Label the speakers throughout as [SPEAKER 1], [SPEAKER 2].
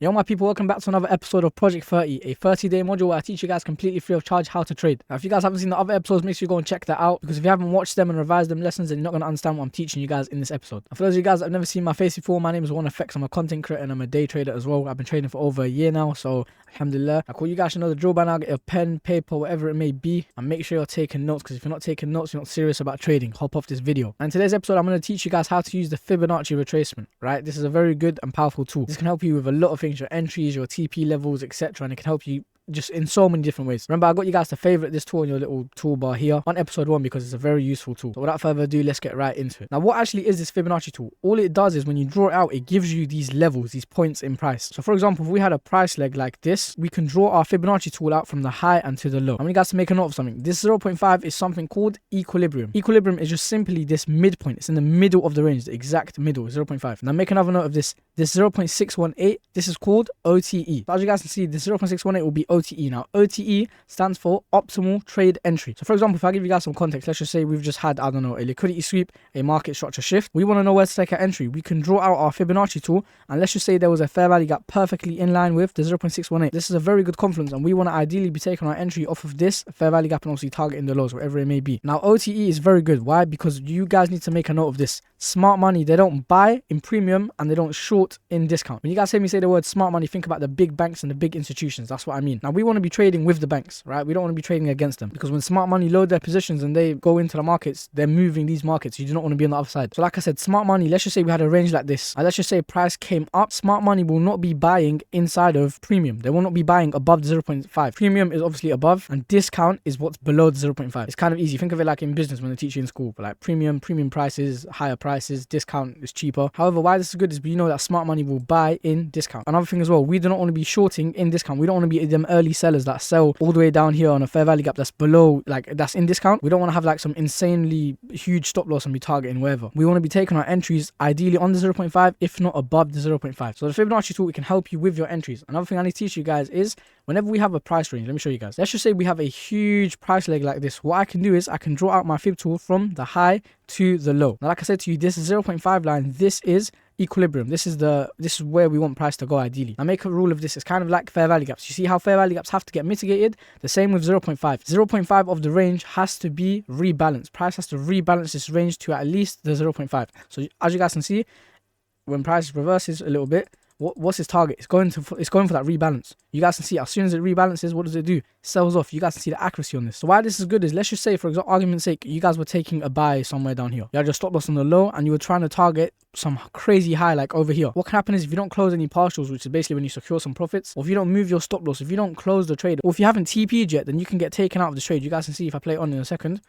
[SPEAKER 1] Yo my people, welcome back to another episode of Project 30, a 30-day module where I teach you guys completely free of charge how to trade. Now if you guys haven't seen the other episodes, make sure you go and check that out, because if you haven't watched them and revised them lessons, then you're not going to understand what I'm teaching you guys in this episode. And for those of you guys that have never seen my face before, my name is One Effects. I'm a content creator and I'm a day trader as well. I've been trading for over a year now, so alhamdulillah. I call you guys to know the drill by now. Get a pen, paper, whatever it may be, and make sure you're taking notes, because if you're not taking notes, you're not serious about trading. Hop off this video. And in today's episode, I'm going to teach you guys how to use the Fibonacci retracement, right? This is a very good and powerful tool. This can help you with a lot of things, your entries, your TP levels, etc., and it can help you just in so many different ways. Remember, I got you guys to favorite this tool in your little toolbar here on episode 1 because it's a very useful tool. So without further ado, let's get right into it. Now, what actually is this Fibonacci tool? All it does is when you draw it out, it gives you these levels, these points in price. So for example, if we had a price leg like this, we can draw our Fibonacci tool out from the high and to the low. I want you guys to make a note of something. This 0.5 is something called equilibrium. Equilibrium is just simply this midpoint. It's in the middle of the range, the exact middle, 0.5. Now make another note of this. This 0.618, this is called OTE. So as you guys can see, this 0.618 will be OTE. Now OTE stands for optimal trade entry. So for example, if I give you guys some context, let's just say we've just had, I don't know, a liquidity sweep, a market structure shift. We want to know where to take our entry. We can draw out our Fibonacci tool, and let's just say there was a fair value gap perfectly in line with the 0.618. This is a very good confluence, and we want to ideally be taking our entry off of this fair value gap and obviously targeting the lows, whatever it may be. Now OTE is very good. Why? Because you guys need to make a note of this. Smart money, they don't buy in premium and they don't short in discount. When you guys hear me say the word smart money, think about the big banks and the big institutions. That's what I mean. Now we want to be trading with the banks, right? We don't want to be trading against them, because when smart money load their positions and they go into the markets, they're moving these markets. You do not want to be on the other side. So like I said, smart money, let's just say we had a range like this, and let's just say price came up. Smart money will not be buying inside of premium. They will not be buying above the 0.5. Premium is obviously above, and discount is what's below the 0.5. It's kind of easy. Think of it like in business when they teach you in school, but like premium prices, higher prices, discount is cheaper. However, why this is good is we know that smart money will buy in discount. Another thing as well, we do not want to be shorting in discount. We don't want to be them early sellers that sell all the way down here on a fair value gap that's below, like that's in discount. We don't want to have like some insanely huge stop loss and be targeting wherever. We want to be taking our entries ideally on the 0.5, if not above the 0.5. So the Fibonacci tool, it can help you with your entries. Another thing I need to teach you guys is whenever we have a price range, let me show you guys. Let's just say we have a huge price leg like this. What I can do is I can draw out my Fib tool from the high to the low. Now, like I said to you, this is 0.5 line. This is equilibrium. This is where we want price to go ideally. Now make a rule of this. It's kind of like fair value gaps. You see how fair value gaps have to get mitigated? The same with 0.5. 0.5 of the range has to be rebalanced. Price has to rebalance this range to at least the 0.5. So as you guys can see, when price reverses a little bit, what's its target? It's going for that rebalance. You guys can see as soon as it rebalances, what does it do? It sells off. You guys can see the accuracy on this. So why this is good is, let's just say, for example, argument's sake, you guys were taking a buy somewhere down here. You had your stop loss on the low and you were trying to target some crazy high like over here. What can happen is if you don't close any partials, which is basically when you secure some profits, or if you don't move your stop loss, if you don't close the trade, or if you haven't TP'd yet, then you can get taken out of the trade. You guys can see if I play it on in a second,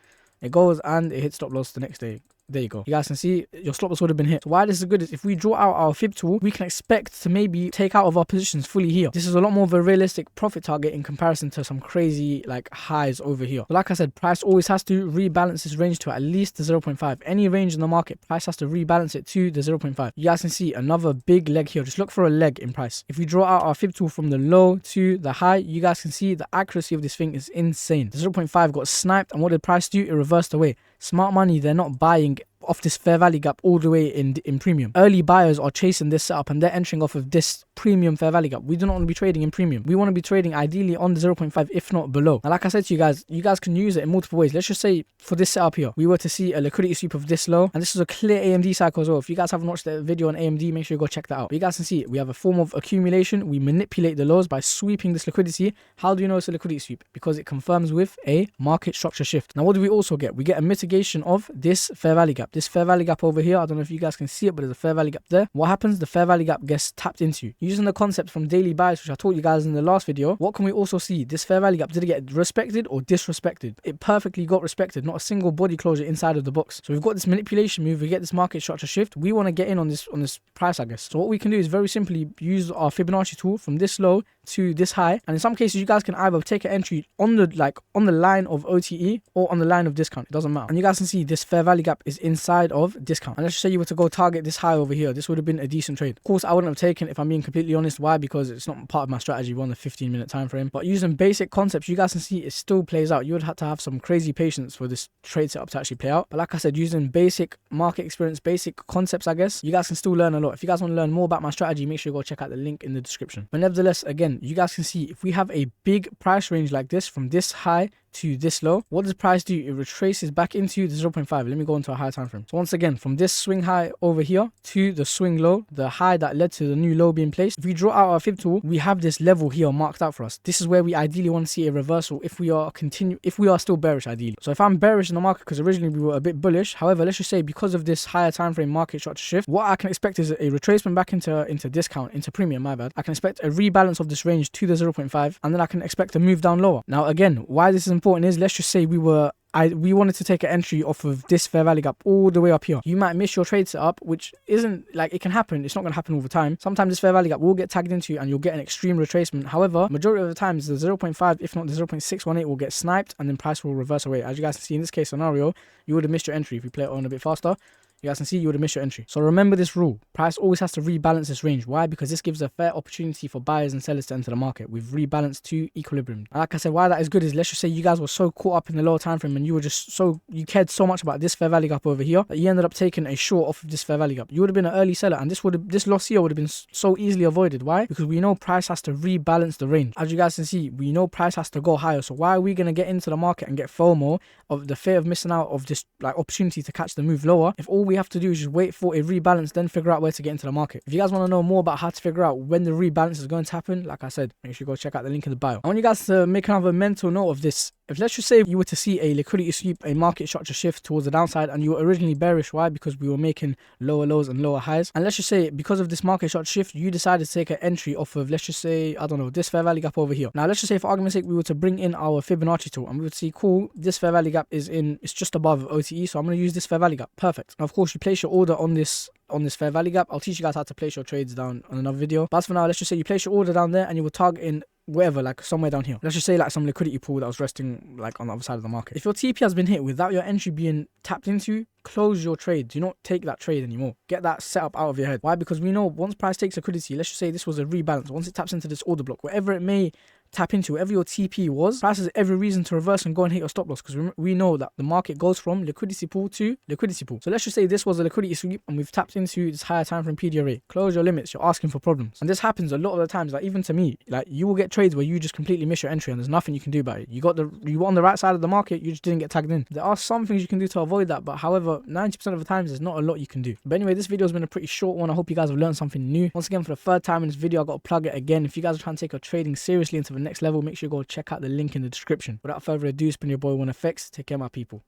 [SPEAKER 1] it goes and it hits stop loss the next day. There you go. You guys can see your stop loss would have been hit. So why this is good is if we draw out our Fib tool, we can expect to maybe take out of our positions fully here. This is a lot more of a realistic profit target in comparison to some crazy like highs over here. But like I said, price always has to rebalance this range to at least the 0.5. Any range in the market, price has to rebalance it to the 0.5. You guys can see another big leg here. Just look for a leg in price. If we draw out our Fib tool from the low to the high, you guys can see the accuracy of this thing is insane. The 0.5 got sniped, and what did price do? It reversed away. Smart money, they're not buying off this fair value gap all the way in premium. Early buyers are chasing this setup and they're entering off of this premium fair value gap. We do not want to be trading in premium. We want to be trading ideally on the 0.5, if not below. Now, like I said to you guys can use it in multiple ways. Let's just say for this setup here, we were to see a liquidity sweep of this low, and this is a clear AMD cycle as well. If you guys haven't watched the video on AMD, make sure you go check that out. But you guys can see we have a form of accumulation. We manipulate the lows by sweeping this liquidity. How do you know it's a liquidity sweep? Because it confirms with a market structure shift. Now, what do we also get? We get a mitigation of this fair value gap. This fair value gap over here, I don't know if you guys can see it, but there's a fair value gap there. What happens? The fair value gap gets tapped into. Using the concept from daily bias, which I taught you guys in the last video, what can we also see? This fair value gap, did it get respected or disrespected? It perfectly got respected. Not a single body closure inside of the box. So we've got this manipulation move. We get this market structure shift. We want to get in on this price, I guess. So what we can do is very simply use our Fibonacci tool from this low to this high, and in some cases you guys can either take an entry on the line of OTE or on the line of discount. It doesn't matter. And you guys can see this fair value gap is insane. side of discount. And let's just say you were to go target this high over here. This would have been a decent trade. Of course, I wouldn't have taken it if I'm being completely honest. Why? Because it's not part of my strategy. We're on the 15-minute time frame. But using basic concepts, you guys can see it still plays out. You would have to have some crazy patience for this trade setup to actually play out. But like I said, using basic market experience, basic concepts, I guess, you guys can still learn a lot. If you guys want to learn more about my strategy, make sure you go check out the link in the description. But nevertheless, again, you guys can see if we have a big price range like this from this high to this low, what does price do? It retraces back into the 0.5. Let me go into a higher time frame. So once again, from this swing high over here to the swing low, the high that led to the new low being placed, if we draw out our fib tool, we have this level here marked out for us. This is where we ideally want to see a reversal if we are still bearish ideally. So if I'm bearish in the market, because originally we were a bit bullish, however, let's just say because of this higher time frame market structure shift, what I can expect is a retracement back into discount, into premium, my bad. I can expect a rebalance of this range to the 0.5, and then I can expect a move down lower. Now again, why this is important is, let's just say we wanted to take an entry off of this fair value gap all the way up here. You might miss your trade setup, which isn't, like, it can happen. It's not going to happen all the time. Sometimes this fair value gap will get tagged into and you'll get an extreme retracement. However, majority of the times the 0.5, if not the 0.618, will get sniped and then price will reverse away. As you guys can see in this case scenario, you would have missed your entry if you play it on a bit faster. You guys can see you would have missed your entry. So remember this rule. Price always has to rebalance this range. Why? Because this gives a fair opportunity for buyers and sellers to enter the market. We've rebalanced to equilibrium. And like I said, why that is good is, let's just say you guys were so caught up in the lower time frame and you cared so much about this fair value gap over here that you ended up taking a short off of this fair value gap. You would have been an early seller, and this loss here would have been so easily avoided. Why? Because we know price has to rebalance the range. As you guys can see, we know price has to go higher. So why are we going to get into the market and get FOMO of the fear of missing out of this opportunity to catch the move lower, if all we have to do is just wait for a rebalance, then figure out where to get into the market? If you guys want to know more about how to figure out when the rebalance is going to happen, like I said, make sure you go check out the link in the bio. I want you guys to make another mental note of this. If let's just say you were to see a liquidity sweep, a market structure shift towards the downside, and you were originally bearish, why? Because we were making lower lows and lower highs. And let's just say because of this market structure shift, you decided to take an entry off of, let's just say, I don't know, this fair value gap over here. Now let's just say, for argument's sake, we were to bring in our Fibonacci tool and we would see, cool, this fair value gap it's just above OTE, so I'm going to use this fair value gap. Perfect. Now, of course, you place your order on this fair value gap. I'll teach you guys how to place your trades down on another video. But as for now, let's just say you place your order down there and you will target in wherever, like somewhere down here. Let's just say like some liquidity pool that was resting like on the other side of the market. If your TP has been hit without your entry being tapped into, close your trade. Do not take that trade anymore. Get that setup out of your head. Why? Because we know once price takes liquidity, let's just say this was a rebalance, once it taps into this order block, wherever it may tap into, wherever your TP was, price has every reason to reverse and go and hit your stop loss, because we know that the market goes from liquidity pool to liquidity pool. So let's just say this was a liquidity sweep and we've tapped into this higher time frame PDRA. Close your limits. You're asking for problems. And this happens a lot of the times, like even to me, like you will get trades where you just completely miss your entry and there's nothing you can do about it. You were on the right side of the market, you just didn't get tagged in. There are some things you can do to avoid that, but however, 90% of the times there's not a lot you can do. But anyway, this video has been a pretty short one. I hope you guys have learned something new. Once again, for the third time in this video, I got to plug it again. If you guys are trying to take your trading seriously into the next level, make sure you go check out the link in the description. Without further ado, it's been your boy 1FX. Take care, my people.